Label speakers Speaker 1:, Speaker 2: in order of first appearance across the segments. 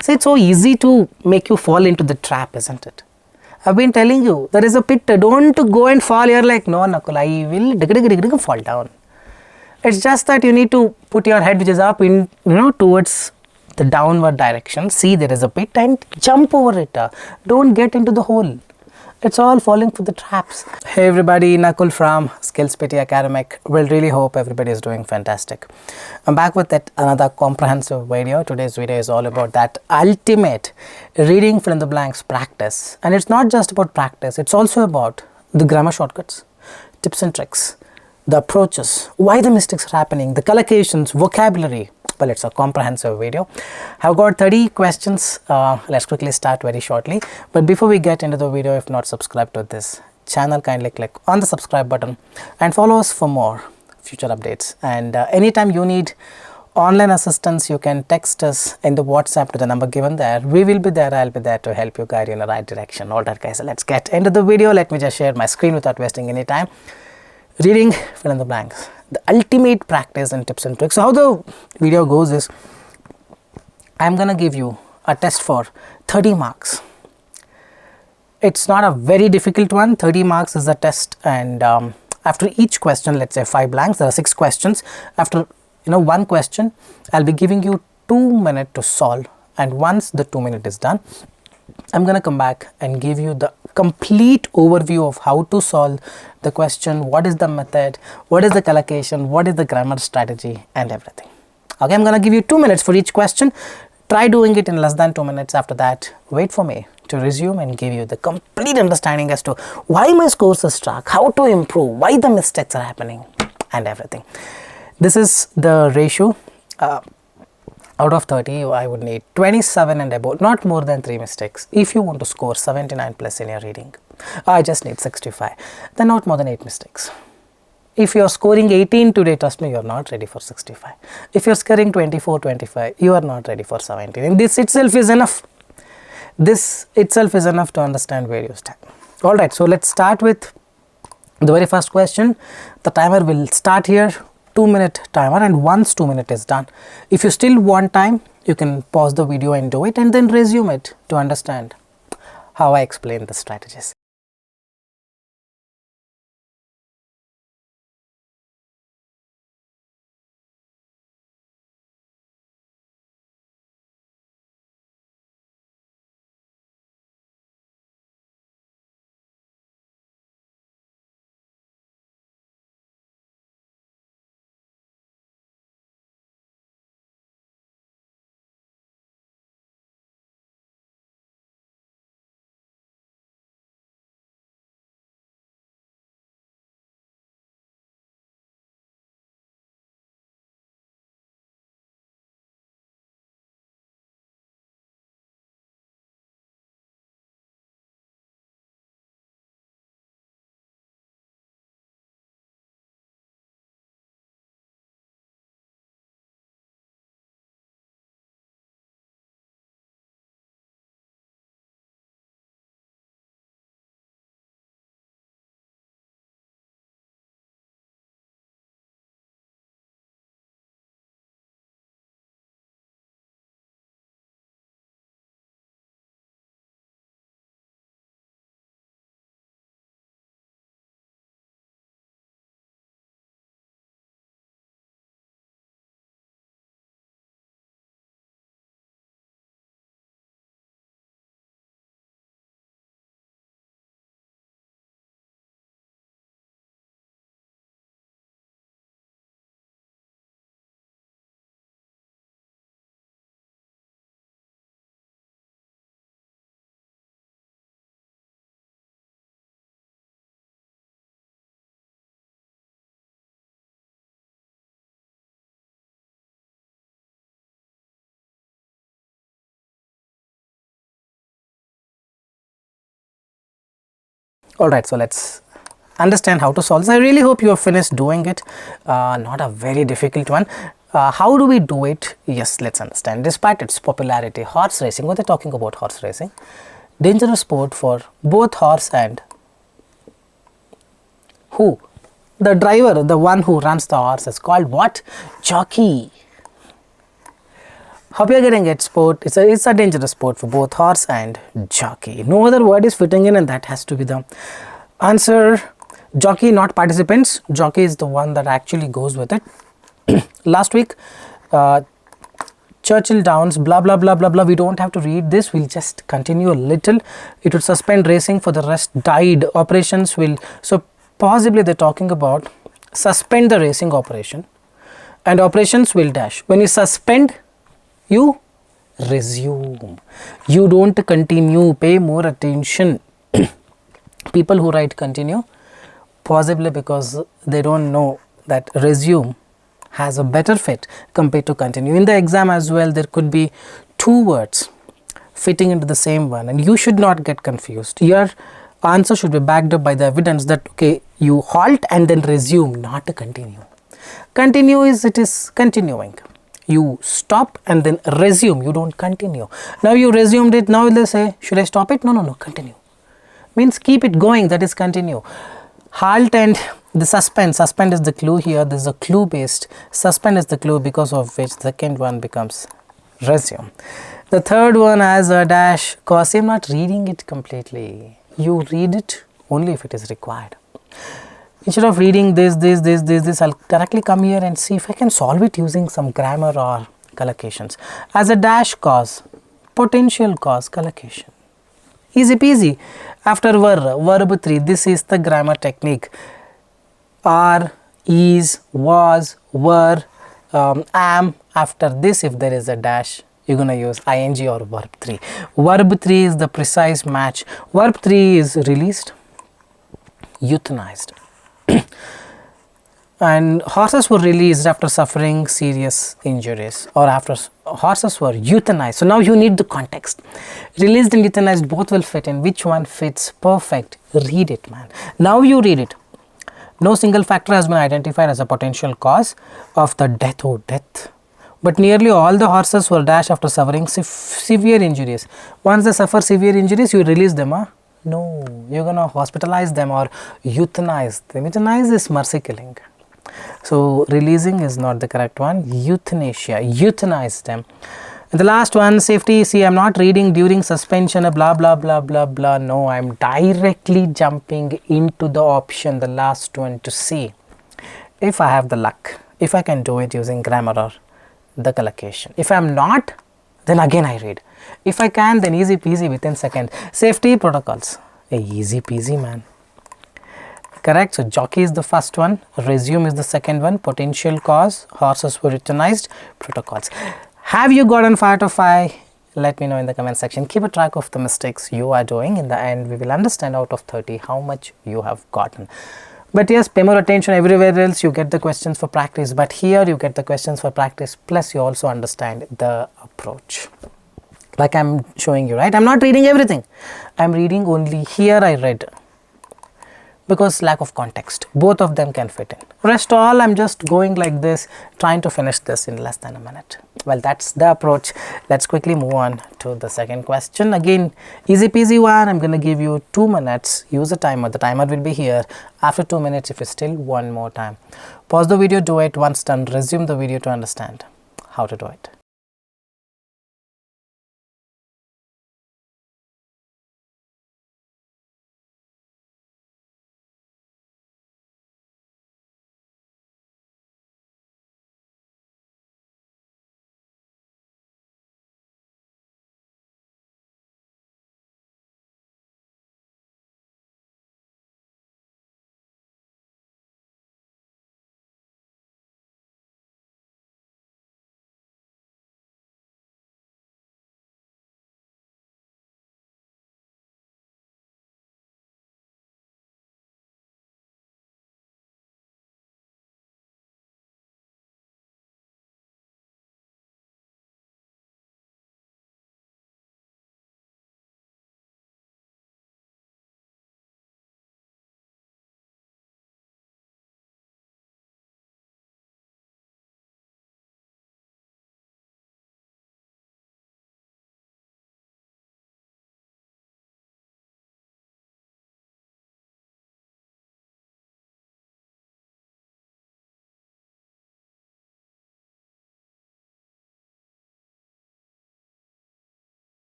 Speaker 1: So it's so easy to make you fall into the trap, isn't it? I've been telling you, there is a pit, don't go and fall. You're like, no, Nakul, I will fall down. It's just that you need to put your head, which is up, in, towards the downward direction. See, there is a pit and jump over it. Don't get into the hole. It's all falling for the traps. Hey everybody, Nakul from Skills PT Academic. Well, really hope everybody is doing fantastic. I'm back with another comprehensive video. Today's video is all about that ultimate reading fill in the blanks practice. And it's not just about practice, it's also about the grammar shortcuts, tips and tricks, the approaches, why the mistakes are happening, the collocations, vocabulary. Well, it's a comprehensive video. I've got 30 questions. Let's quickly start very shortly. But before we get into the video, if not subscribed to this channel, kindly click on the subscribe button and follow us for more future updates. And anytime you need online assistance, you can text us in the WhatsApp to the number given there. We will be there. I'll be there to help you guide you in the right direction. All right, guys, let's get into the video. Let me just share my screen without wasting any time. Reading fill in the blanks, the ultimate practice and tips and tricks. So how the video goes is, I'm gonna give you a test for 30 marks. It's not a very difficult one. 30 marks is the test, and after each question, let's say 5 blanks, there are 6 questions. After one question, I'll be giving you 2 minutes to solve, and once the 2 minutes is done, I'm gonna come back and give you the complete overview of how to solve the question, what is the method, what is the collocation, what is the grammar strategy, and everything. Okay, I'm gonna give you 2 minutes for each question. Try doing it in less than 2 minutes. After that, wait for me to resume and give you the complete understanding as to why my scores are struck, how to improve, why the mistakes are happening, and everything. This is the ratio. Out of 30, I would need 27 and above, not more than 3 mistakes. If you want to score 79 plus in your reading, I just need 65, then not more than 8 mistakes. If you're scoring 18 today, trust me, you're not ready for 65. If you're scoring 24, 25, you are not ready for 17. And this itself is enough. This itself is enough to understand where you stand. Alright, so let's start with the very first question. The timer will start here. 2-minute timer, and once 2 minutes is done, if you still want time, you can pause the video and do it, and then resume it to understand how I explain the strategies. Alright, so let's understand how to solve this. I really hope you have finished doing it. Not a very difficult one. How do we do it? Yes, let's understand. Despite its popularity, horse racing, what they're talking about horse racing, dangerous sport for both horse and who? The driver, the one who runs the horse, is called what? Jockey. Hope you're getting it. Sport, it's a dangerous sport for both horse and jockey. No other word is fitting in, and that has to be the answer. Jockey, not participants. Jockey is the one that actually goes with it. Last week, Churchill Downs, blah blah blah blah blah. We don't have to read this. We'll just continue a little. It would suspend racing for the rest. Died operations will. So possibly they're talking about suspend the racing operation, and operations will dash. When you suspend, you resume. You don't continue. Pay more attention. People who write continue, possibly because they don't know that resume has a better fit compared to continue. In the exam as well, there could be two words fitting into the same one, and you should not get confused. Your answer should be backed up by the evidence that okay, you halt and then resume, not continue. Continue is it is continuing. You stop and then resume, you don't continue. Now you resumed it, now they say should I stop it? No, continue. Means keep it going, that is continue. Halt and the suspend is the clue here. This is a clue based. Suspend is the clue because of which the second one becomes resume. The third one has a dash cause. I'm not reading it completely. You read it only if it is required. Instead of reading this, I'll directly come here and see if I can solve it using some grammar or collocations. As a dash cause, potential cause collocation. Easy peasy. After verb 3, this is the grammar technique. Are, is, was, were, am. After this, if there is a dash, you're going to use ing or verb 3. Verb 3 is the precise match. Verb 3 is released, euthanized. And horses were released after suffering serious injuries, or after horses were euthanized. So now you need the context. Released and euthanized both will fit in. Which one fits perfect? Read it, man. Now you read it. No single factor has been identified as a potential cause of the death. But nearly all the horses were dashed after suffering severe injuries. Once they suffer severe injuries, you release them, huh? No, you're gonna hospitalize them or euthanize them. Euthanize is mercy killing. So releasing is not the correct one. Euthanasia, euthanize them. And the last one, safety. See, I'm not reading during suspension, blah blah blah blah blah. No, I'm directly jumping into the option, the last one, to see if I have the luck, if I can do it using grammar or the collocation. If I'm not, then again I read. If I can, then easy peasy within second. Safety protocols, easy peasy, man. Correct. So jockey is the first one, resume is the second one, potential cause, horses were euthanized, protocols. Have you gotten 5 out of 5? Let me know in the comment section. Keep a track of the mistakes you are doing. In the end, we will understand out of 30 how much you have gotten. But yes, pay more attention. Everywhere else you get the questions for practice, but here you get the questions for practice, plus you also understand the approach. Like I'm showing you, right? I'm not reading everything. I'm reading only here I read, because lack of context. Both of them can fit in. Rest all, I'm just going like this, trying to finish this in less than a minute. Well, that's the approach. Let's quickly move on to the second question. Again, easy peasy one. I'm going to give you 2 minutes. Use a timer. The timer will be here. After 2 minutes, if you still one more time, pause the video, do it. Once done, resume the video to understand how to do it.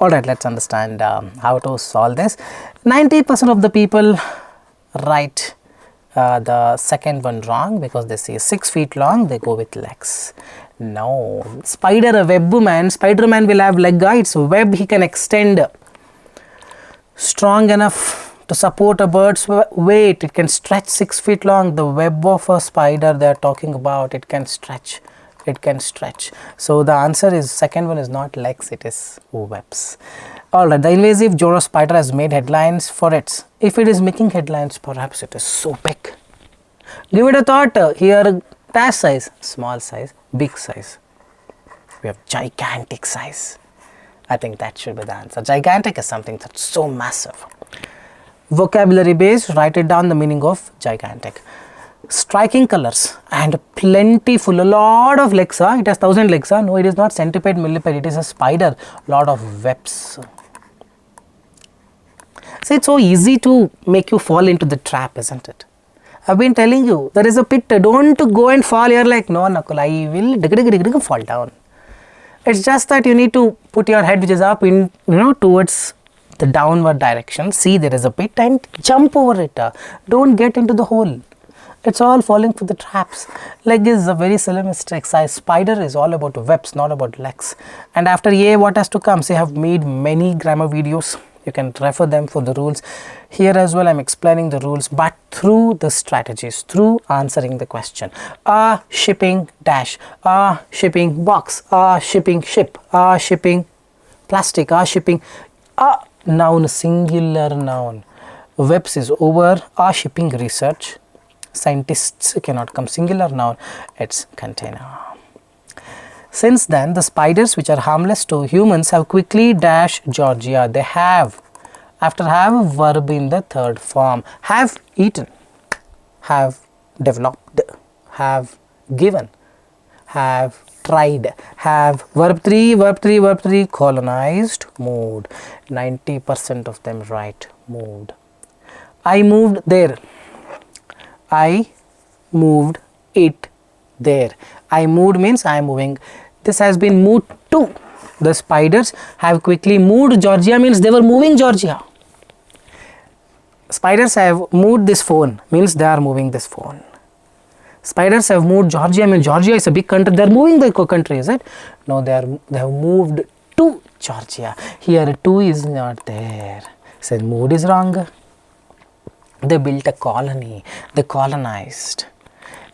Speaker 1: Alright, let's understand how to solve this. 90% of the people write the second one wrong because they say 6 feet long, they go with legs. No, spider, a web man, Spider-Man will have leg, its web he can extend strong enough to support a bird's weight. It can stretch 6 feet long. The web of a spider they are talking about, it can stretch. It can stretch. So the answer is second one is not legs, it is webs. Alright, the invasive Joro spider has made headlines for its. If it is making headlines, perhaps it is so big. Give it a thought. Here, dash size, small size, big size. We have gigantic size. I think that should be the answer. Gigantic is something that's so massive. Vocabulary based, write it down the meaning of gigantic. Striking colors and plentiful, a lot of legs. It has 1000 legs. No, it is not centipede, millipede, it is a spider. Lot of webs. See, it's so easy to make you fall into the trap, isn't it? I've been telling you, there is a pit, don't go and fall. You're like, no, Nakul, I will fall down. It's just that you need to put your head which is up in, towards the downward direction. See, there is a pit and jump over it. Don't get into the hole. It's all falling for the traps. Leg is a very simplistic exercise. Spider is all about webs, not about legs. And after A, what has to come? So I have made many grammar videos. You can refer them for the rules. Here as well, I'm explaining the rules, but through the strategies, through answering the question. Shipping dash, shipping box, shipping ship, shipping plastic, shipping, noun, singular noun. Webs is over, shipping research. Scientists cannot come, singular noun, it's container. Since then, the spiders which are harmless to humans have quickly dash Georgia. They have, after have a verb in the third form, have eaten, have developed, have given, have tried, have verb 3, colonized, moved. 90% of them right, moved. I moved there. I moved it there. I moved means I am moving. This has been moved to. The spiders have quickly moved Georgia means they were moving Georgia. Spiders have moved this phone means they are moving this phone. Spiders have moved Georgia means Georgia is a big country. They are moving the country, is it? No, they have moved to Georgia. Here 2 is not there. So moved is wrong. They built a colony. They colonized.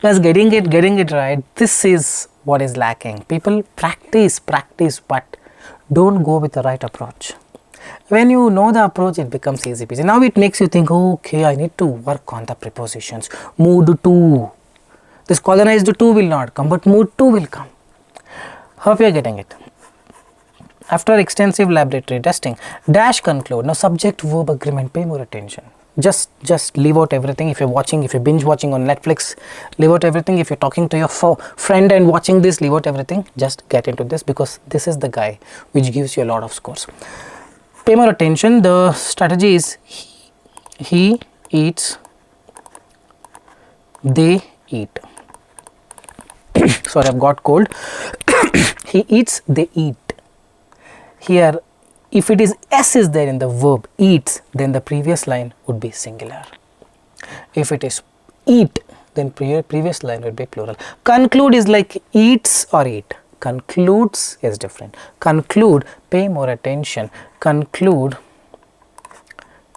Speaker 1: Just getting it right. This is what is lacking. People practice, but don't go with the right approach. When you know the approach, it becomes easy peasy. Now it makes you think, okay, I need to work on the prepositions. Moved to. This colonized to will not come, but moved to will come. Hope you are getting it. After extensive laboratory testing, dash conclude. Now subject verb agreement, pay more attention. Just leave out everything. If you're watching, if you're binge watching on Netflix, leave out everything. If you're talking to your friend and watching this, leave out everything. Just get into this because this is the guy which gives you a lot of scores. Pay more attention. The strategy is he eats, they eat. Sorry, I've got cold. He eats, they eat. Here, if it is S is there in the verb eats, then the previous line would be singular. If it is eat, then previous line would be plural. Conclude is like eats or eat. Concludes is different. Conclude, pay more attention. Conclude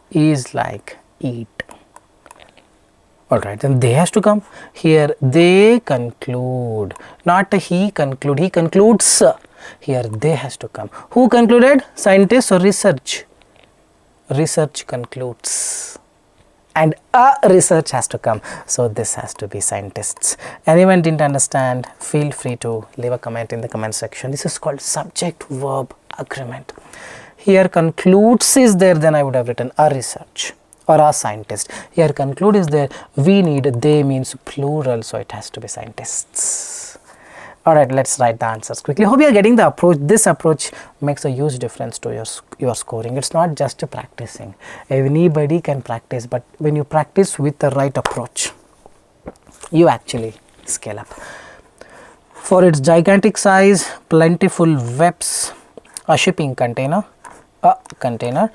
Speaker 1: is like eat. Alright, then they has to come. Here they conclude, not he conclude. He concludes. Here they has to come. Who concluded? Scientists or research? Research concludes. And a research has to come. So this has to be scientists. Anyone didn't understand, feel free to leave a comment in the comment section. This is called subject verb agreement. Here concludes is there, then I would have written a research or a scientist. Here conclude is there, we need, they means plural, so it has to be scientists. Alright, let's write the answers quickly. Hope you are getting the approach. This approach makes a huge difference to your scoring. It's not just practicing. Anybody can practice, but when you practice with the right approach, you actually scale up. For its gigantic size, plentiful webs, a shipping container, a container,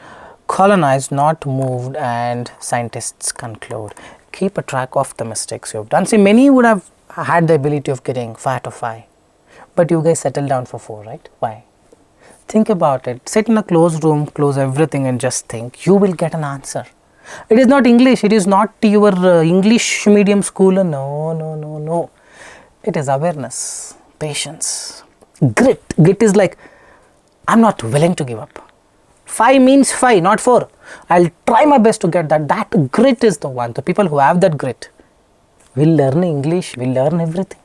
Speaker 1: colonized, not moved, and scientists conclude. Keep a track of the mistakes you have done. See, many would have had the ability of getting 5 out of 5, but you guys settled down for 4, right? Why? Think about it. Sit in a closed room, close everything, and just think. You will get an answer. It is not English. It is not your English medium schooler. No, no, no, no. It is awareness, patience, grit. Grit is like, I'm not willing to give up. 5 means 5, not 4. I'll try my best to get that. That grit is the one. The people who have that grit will learn English, will learn everything.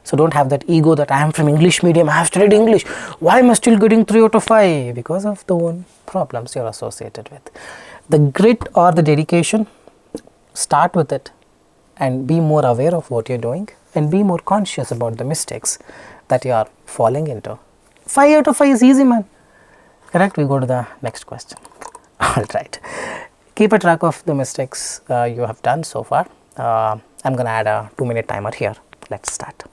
Speaker 1: So don't have that ego that I am from English medium, I have studied English. Why am I still getting 3 out of 5? Because of the own problems you're associated with. The grit or the dedication, start with it and be more aware of what you're doing and be more conscious about the mistakes that you are falling into. 5 out of 5 is easy, man. Correct? We go to the next question. Alright. Keep a track of the mistakes you have done so far. I'm going to add a 2-minute timer here. Let's start.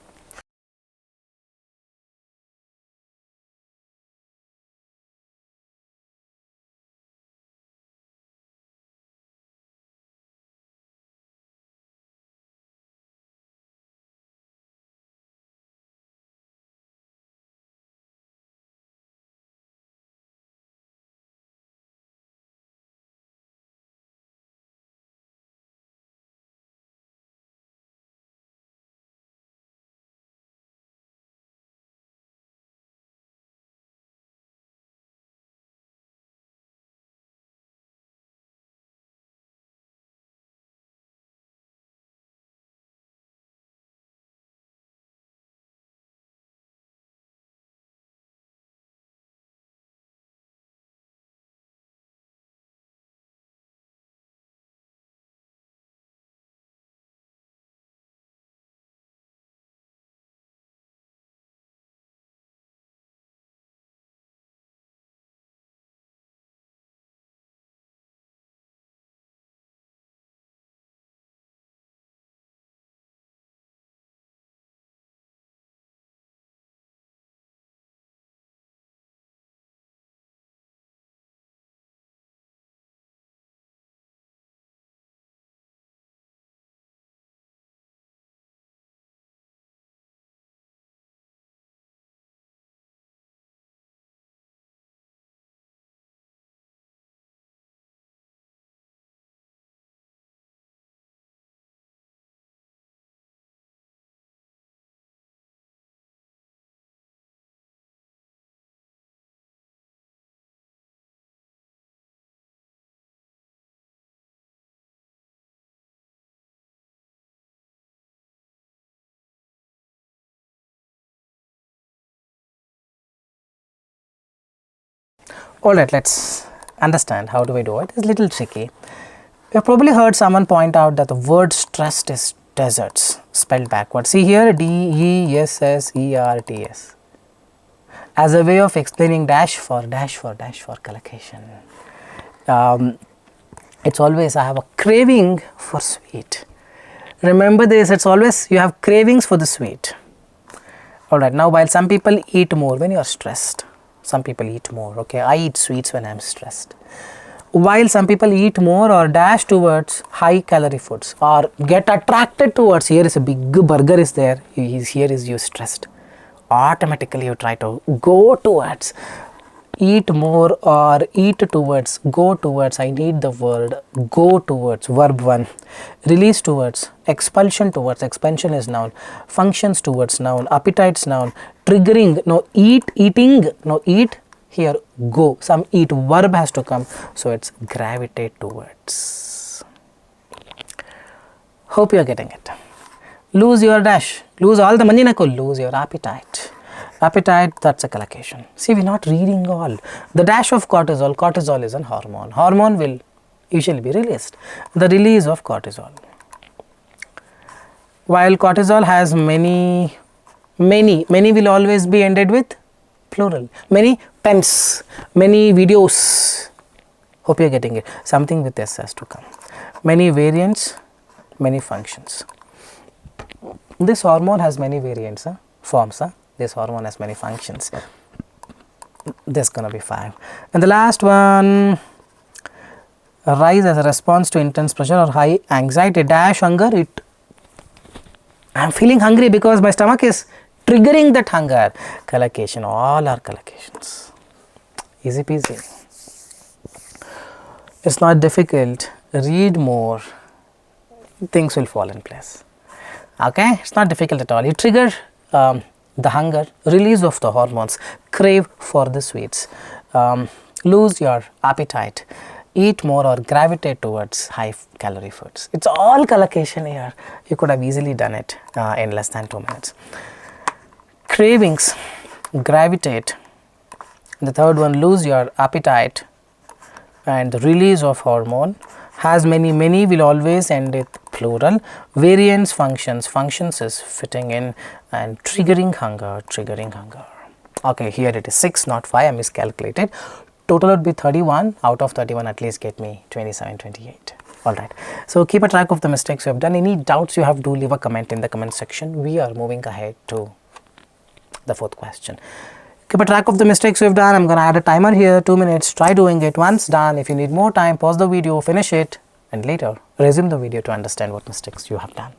Speaker 1: Alright, let's understand how do we do it. It's a little tricky. You've probably heard someone point out that the word stressed is deserts, spelled backwards. See here, DESSERTS, as a way of explaining dash for collocation. It's always, I have a craving for sweet. Remember this, it's always, you have cravings for the sweet. Alright, now while some people eat more when you are stressed, some people eat more, okay, I eat sweets when I am stressed. While some people eat more or dash towards high calorie foods or get attracted towards, here is a big burger is there, here is you stressed. Automatically you try to go towards, eat more or eat towards, go towards, I need the word, go towards, verb 1, release towards, expulsion towards, expansion is noun, functions towards noun, appetites noun, triggering, no eat, eating, no eat, here go, some eat verb has to come, so it's gravitate towards. Hope you are getting it. Lose your dash, lose all the money, lose your appetite. Appetite, that's a collocation. See, we're not reading all. The dash of cortisol, cortisol is a hormone. Hormone will usually be released. The release of cortisol. While cortisol has many will always be ended with plural. Many pens, many videos. Hope you're getting it. Something with S has to come. Many variants, many functions. This hormone has many variants, forms. This hormone has many functions. this is gonna be 5. And the last one, rise as a response to intense pressure or high anxiety dash hunger. I'm feeling hungry because my stomach is triggering that hunger. Collocation, all are collocations. Easy peasy. It's not difficult. Read more. Things will fall in place. Okay, it's not difficult at all. You trigger the hunger, release of the hormones, crave for the sweets, lose your appetite, eat more or gravitate towards high calorie foods. It's all collocation here. You could have easily done it in less than 2 minutes. Cravings, gravitate. The third one, lose your appetite, and the release of hormone. Has many, many will always end with plural. Variance, functions, functions is fitting in, and triggering hunger, triggering hunger. Okay, here it is 6 not 5, I miscalculated. Total would be 31, out of 31 at least get me 27, 28. Alright, so keep a track of the mistakes you have done. Any doubts you have, do leave a comment in the comment section. We are moving ahead to the 4th question. Keep a track of the mistakes you have done. I'm going to add a timer here, 2 minutes. Try doing it. Once done, if you need more time, pause the video, finish it, and later resume the video to understand what mistakes you have done.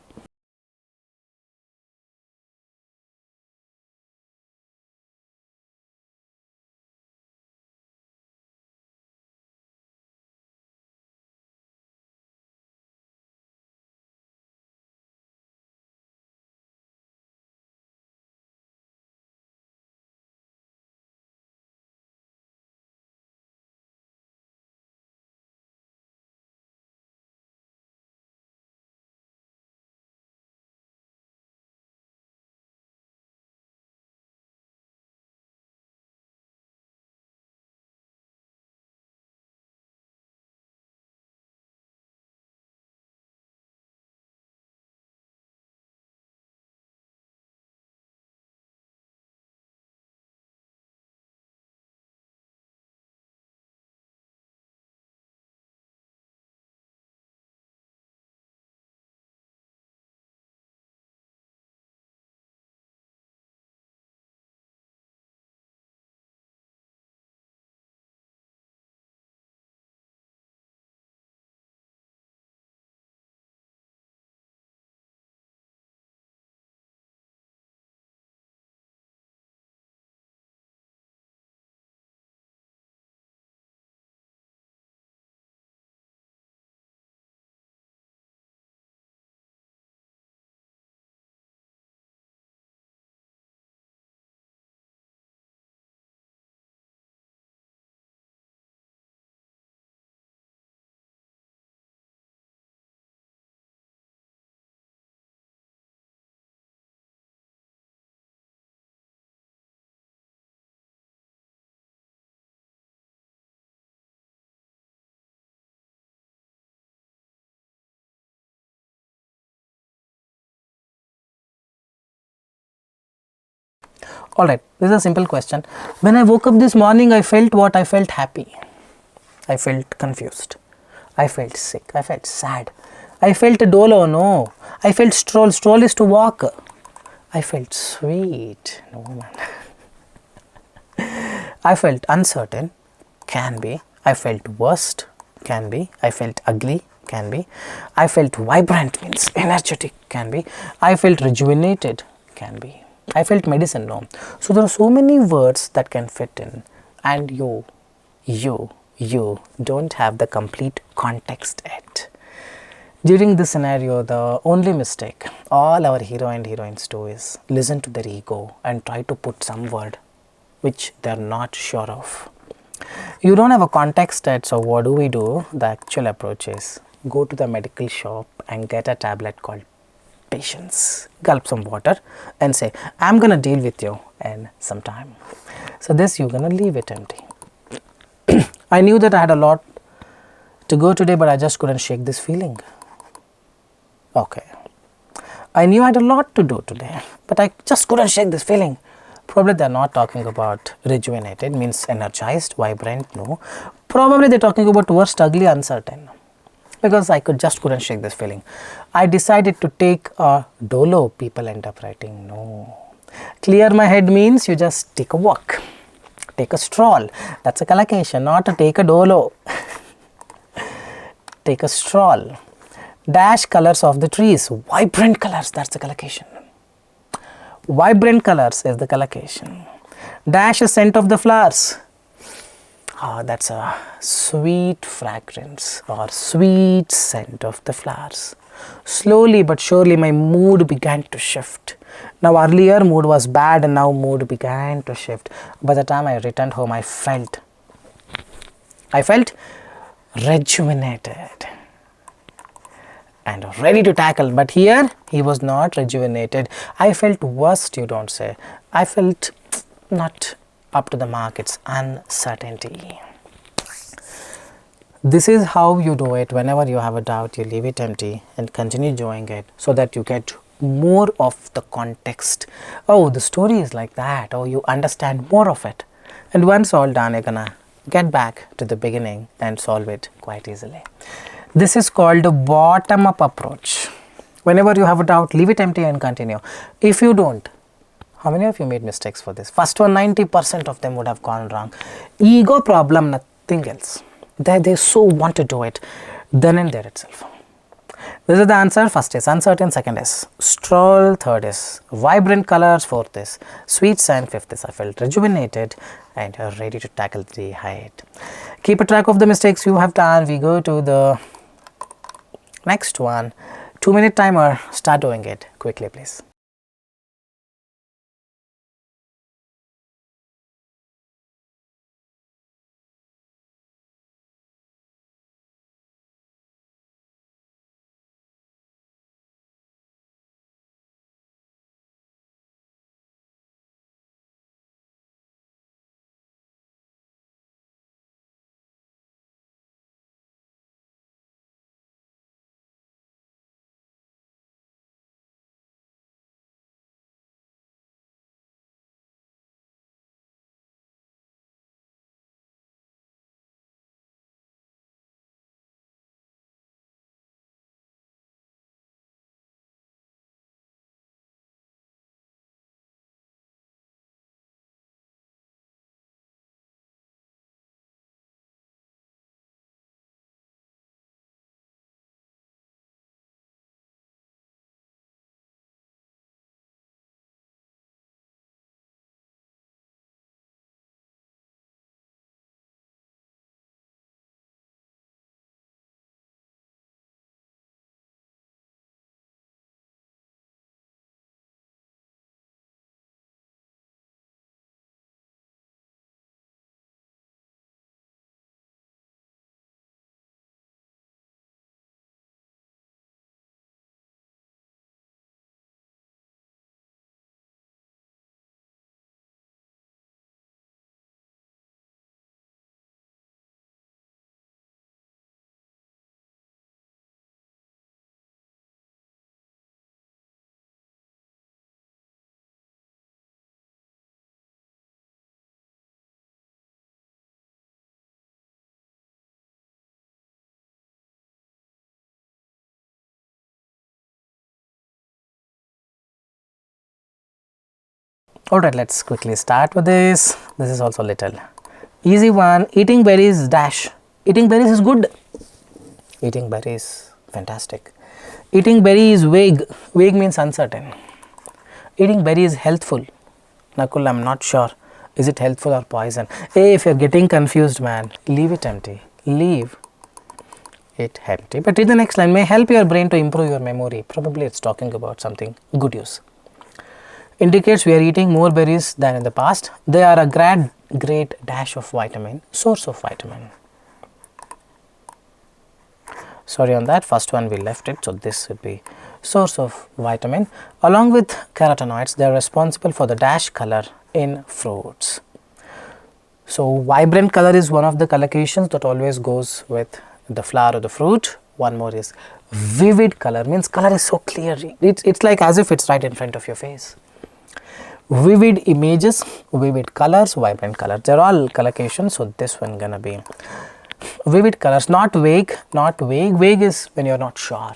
Speaker 1: Alright, this is a simple question. When I woke up this morning, I felt what? I felt happy. I felt confused. I felt sick. I felt sad. I felt dolo. No. I felt stroll. Stroll is to walk. I felt sweet. No, man. I felt uncertain. Can be. I felt worst. Can be. I felt ugly. Can be. I felt vibrant, means energetic. Can be. I felt rejuvenated. Can be. I felt medicine. No. So there are so many words that can fit in, and you don't have the complete context yet. During this scenario, the only mistake all our hero and heroines do is listen to their ego and try to put some word which they are not sure of. You don't have a context yet, so what do? The actual approach is go to the medical shop and get a tablet called patience, gulp some water and say, I'm gonna deal with you in some time. So this you're gonna leave it empty. I knew that I had a lot to go today, but I just couldn't shake this feeling. Okay. I knew I had a lot to do today, but I just couldn't shake this feeling. Probably they're not talking about rejuvenated, means energized, vibrant, no. Probably they're talking about worst, ugly, uncertain. Because I just couldn't shake this feeling. I decided to take a dolo, people end up writing, no. Clear my head means you just take a walk. Take a stroll. That's a collocation, not a take a dolo. Take a stroll. Dash colors of the trees. Vibrant colors, that's the collocation. Vibrant colors is the collocation. Dash a scent of the flowers. That's a sweet fragrance or sweet scent of the flowers. Slowly but surely my mood began to shift. Now earlier mood was bad and now mood began to shift. By the time I returned home, I felt rejuvenated and ready to tackle. But here he was not rejuvenated. I felt worst, you don't say. I felt not up to the mark. It's uncertainty. This is how you do it. Whenever you have a doubt, you leave it empty and continue doing it so that you get more of the context. Oh, the story is like that. Oh, you understand more of it. And once all done, you're gonna get back to the beginning and solve it quite easily. This is called a bottom-up approach. Whenever you have a doubt, leave it empty and continue. If you don't, how many of you made mistakes for this? First one, 90% of them would have gone wrong. Ego problem, nothing else. They so want to do it, then and there itself. This is the answer. First is uncertain, second is stroll, third is vibrant colors, fourth is sweet scent, fifth is I felt rejuvenated and you're ready to tackle the height. Keep a track of the mistakes you have done. We go to the next one. 2-minute timer. Start doing it quickly, please. Alright, let's quickly start with this. This is also little easy one. Eating berries dash. Eating berries is good. Eating berries, fantastic. Eating berry is vague. Vague means uncertain. Eating berry is healthful. Nakul, I'm not sure. Is it healthful or poison? Hey, if you're getting confused, man, leave it empty. Leave it empty. But read the next line. May help your brain to improve your memory. Probably it's talking about something good use. Indicates we are eating more berries than in the past. They are a great dash of vitamin, source of vitamin. Sorry on that, first one we left it, so this would be source of vitamin. Along with carotenoids, they are responsible for the dash color in fruits. So vibrant color is one of the collocations that always goes with the flower or the fruit. One more is vivid color, means color is so clear. It's like as if it's right in front of your face. Vivid images, vivid colors, vibrant colors, they're all collocations, so this one gonna be vivid colors, not vague, vague is when you're not sure.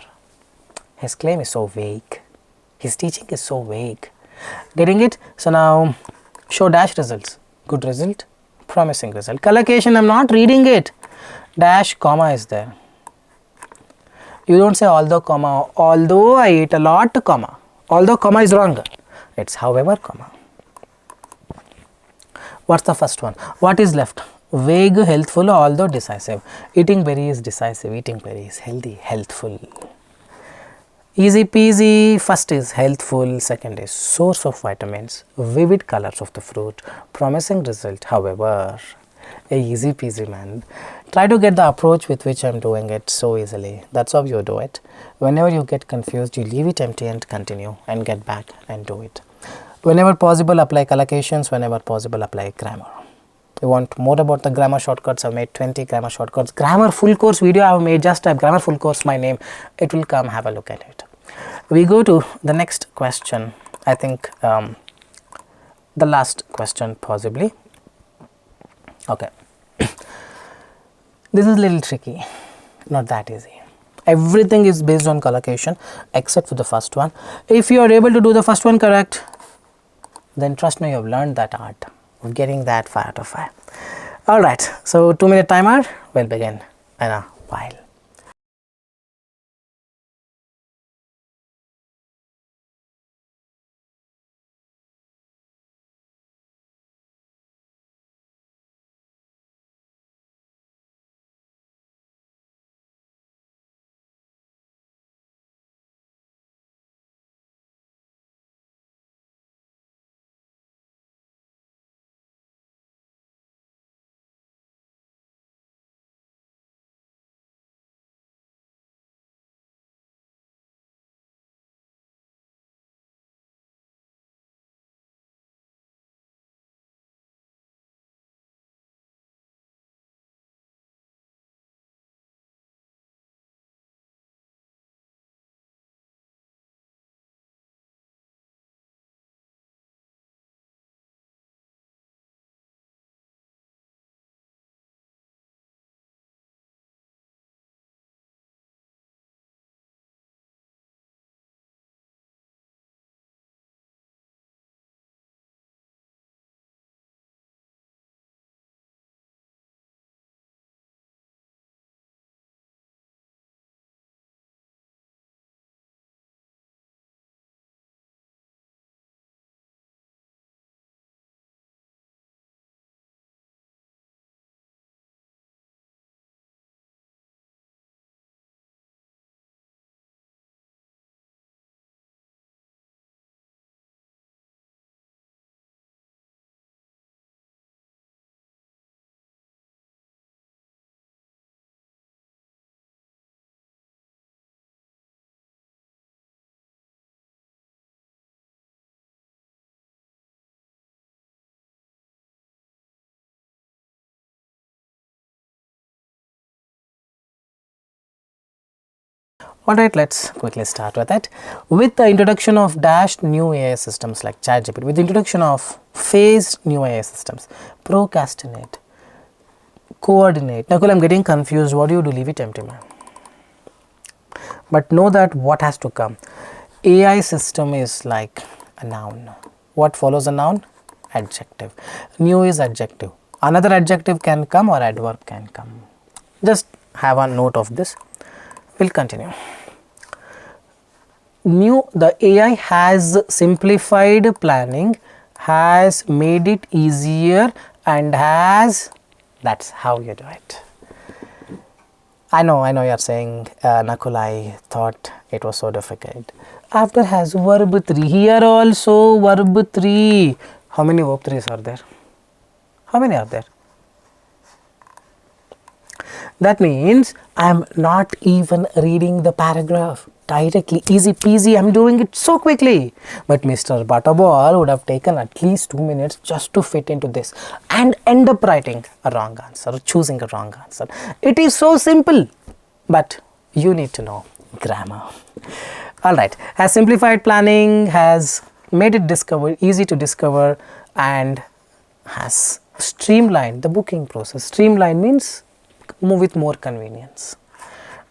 Speaker 1: His claim is so vague, his teaching is so vague. Getting it? So now show dash results, good result, promising result. Collocation, I am not reading it, dash comma is there. You don't say although comma, although I eat a lot comma, although comma is wrong, it is however comma. What is the first one? What is left? Vague, healthful, although decisive. Eating berry is decisive, eating berry is healthy, healthful. Easy peasy, first is healthful, second is source of vitamins, vivid colors of the fruit, promising result, however. Easy peasy, man. Try to get the approach with which I am doing it so easily. That's how you do it. Whenever you get confused, you leave it empty and continue and get back and do it. Whenever possible, apply collocations, whenever possible, apply grammar. You want more about the grammar shortcuts? I have made 20 grammar shortcuts. Grammar full course video I have made, just type grammar full course my name, it will come, have a look at it. We go to the next question, I think the last question possibly. Okay. This is a little tricky, not that easy. Everything is based on collocation except for the first one. If you are able to do the first one correct, then trust me, you have learned that art of getting that 5 out of 5. Alright, so 2-minute timer will begin in a while. Alright, let's quickly start with it. With the introduction of dashed new AI systems like ChatGPT, with the introduction of phased new AI systems, procrastinate, coordinate. Nakul, I'm getting confused. What do you do? Leave it empty, man. But know that what has to come. AI system is like a noun. What follows a noun? Adjective. New is adjective. Another adjective can come or adverb can come. Just have a note of this. We'll continue. The AI has simplified planning, has made it easier, and that's how you do it. I know you are saying, Nakul, I thought it was so difficult. After has verb 3, here also verb 3. How many verb 3s are there? How many are there? That means I am not even reading the paragraph directly, easy peasy, I am doing it so quickly. But Mr. Butterball would have taken at least 2 minutes just to fit into this and end up writing a wrong answer or choosing a wrong answer. It is so simple, but you need to know grammar. Alright, has simplified planning, has made it easy to discover, and has streamlined the booking process. Streamline means move with more convenience.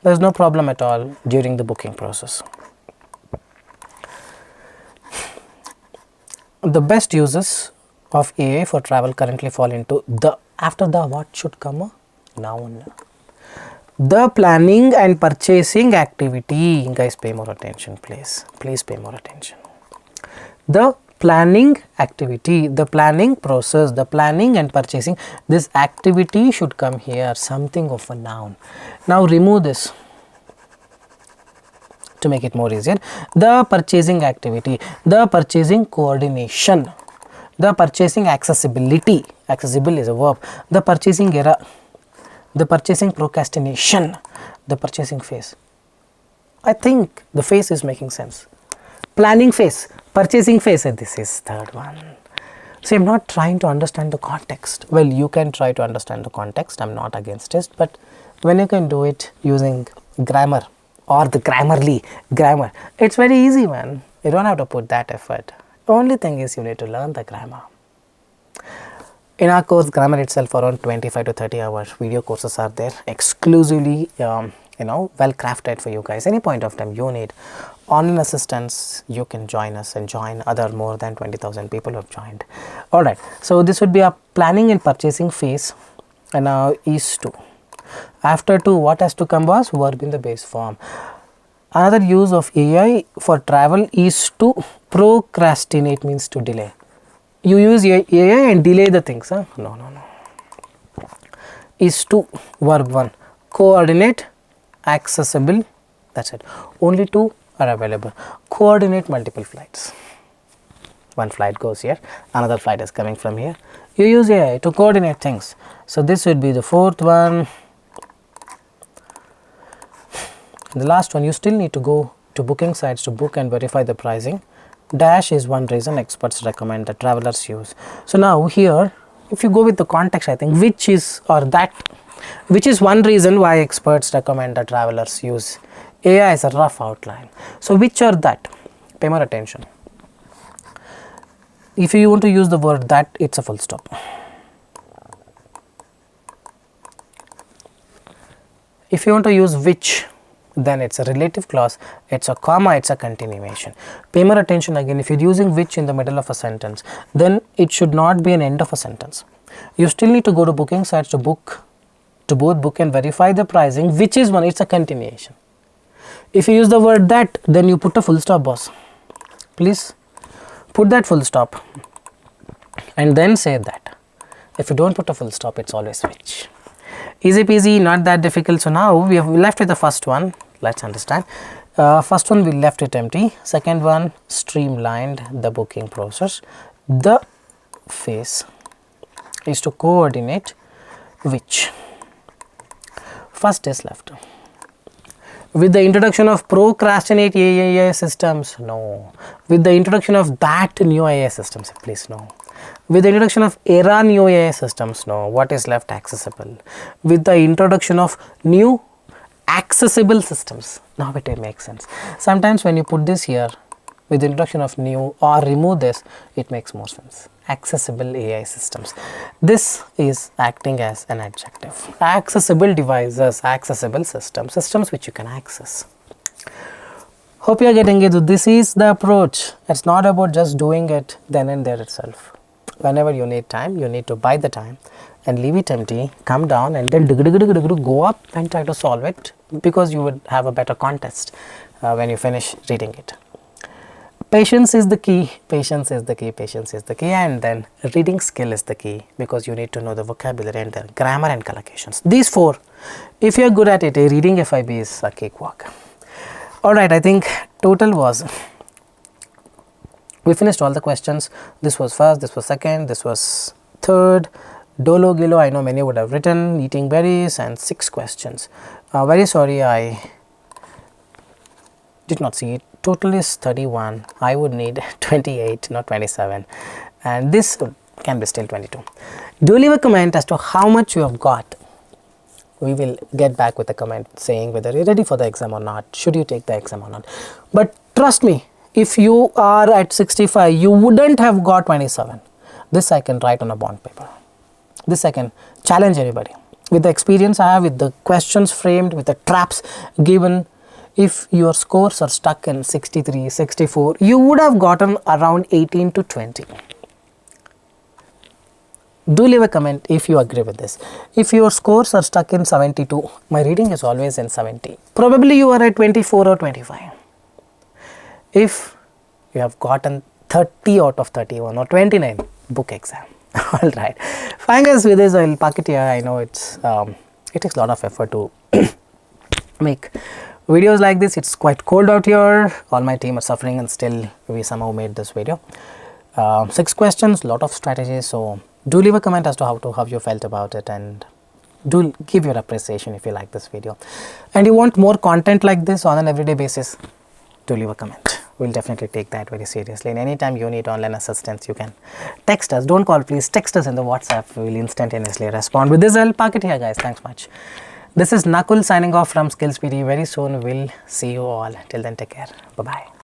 Speaker 1: There is no problem at all during the booking process. The best uses of AI for travel currently fall into the After the what should come? A noun. The planning and purchasing activity. Guys, pay more attention, please. Please pay more attention. The planning activity, the planning process, the planning and purchasing, this activity should come here, something of a noun. Now remove this to make it more easier. The purchasing activity, the purchasing coordination, the purchasing accessibility, accessible is a verb, the purchasing error, the purchasing procrastination, the purchasing phase. I think the phase is making sense. Planning phase, purchasing phase, and this is third one. So I am not trying to understand the context. Well, you can try to understand the context, I am not against it, but when you can do it using grammar or the Grammarly grammar, it's very easy, man. You don't have to put that effort. The only thing is you need to learn the grammar. In our course, grammar itself, around 25 to 30 hours video courses are there, exclusively well crafted for you guys. Any point of time you need online assistance, you can join us and join other more than 20,000 people who have joined. Alright, so this would be a planning and purchasing phase, and now is to. After to, what has to come was verb in the base form. Another use of AI for travel is to procrastinate, means to delay. You use AI and delay the things, huh? No. Is to, verb 1, coordinate, accessible, that's it. Only 2 are available. Coordinate multiple flights. One flight goes here, another flight is coming from here. You use AI to coordinate things. So this would be the fourth one. The last one, you still need to go to booking sites to book and verify the pricing. Dash is one reason experts recommend that travelers use. So now here, if you go with the context, I think which is one reason why experts recommend that travelers use. AI is a rough outline. So which are that? Pay more attention. If you want to use the word that, it's a full stop. If you want to use which, then it's a relative clause, it's a comma, it's a continuation. Pay more attention again. If you're using which in the middle of a sentence, then it should not be an end of a sentence. You still need to go to booking sites to both book and verify the pricing, which is one, it's a continuation. If you use the word that, then you put a full stop, boss. Please put that full stop and then say that. If you don't put a full stop, it's always which. Easy peasy, not that difficult. So now we have left with the first one. Let's understand. First one, we left it empty. Second one, streamlined the booking process. The phase is to coordinate which. First is left. With the introduction of procrastinate AI systems, no. With the introduction of that new AI systems, please no. With the introduction of era new AI systems, no. What is left? Accessible. With the introduction of new accessible systems, now it makes sense. Sometimes when you put this here with the introduction of new or remove this, it makes more sense. Accessible AI systems. This is acting as an adjective. Accessible devices, accessible systems, systems which you can access. Hope you are getting it. This is the approach. It's not about just doing it then and there itself. Whenever you need time, you need to buy the time and leave it empty, come down and then go up and try to solve it, because you would have a better context when you finish reading it. Patience is the key, patience is the key, patience is the key, and then reading skill is the key, because you need to know the vocabulary and the grammar and collocations. These four, if you are good at it, a reading FIB is a cakewalk. Alright, I think total was, we finished all the questions. This was first, this was second, this was third. Dolo Gilo, I know many would have written, eating berries, and 6 questions. Very sorry, I did not see it. Total is 31. I would need 28, not 27, and this can be still 22. Do leave a comment as to how much you have got. We will get back with a comment saying whether you're ready for the exam or not, should you take the exam or not. But trust me, if you are at 65, you wouldn't have got 27. This I can write on a bond paper. This I can challenge anybody. With the experience I have, with the questions framed, with the traps given, if your scores are stuck in 63, 64, you would have gotten around 18 to 20. Do leave a comment if you agree with this. If your scores are stuck in 72, my reading is always in 70. Probably you are at 24 or 25. If you have gotten 30 out of 31 or 29, book exam. Alright. Fine guys, with this I will park it here. I know it takes a lot of effort to make videos like this. It's quite cold out here. All my team are suffering and still we somehow made this video. 6 questions, lot of strategies. So do leave a comment as to how you felt about it, and do give your appreciation if you like this video. And you want more content like this on an everyday basis, do leave a comment. We'll definitely take that very seriously. And anytime you need online assistance, you can text us. Don't call, please text us in the WhatsApp. We will instantaneously respond. With this, I'll park it here, guys. Thanks much. This is Nakul signing off from Skills PTE. Very soon we'll see you all. Till then, take care. Bye-bye.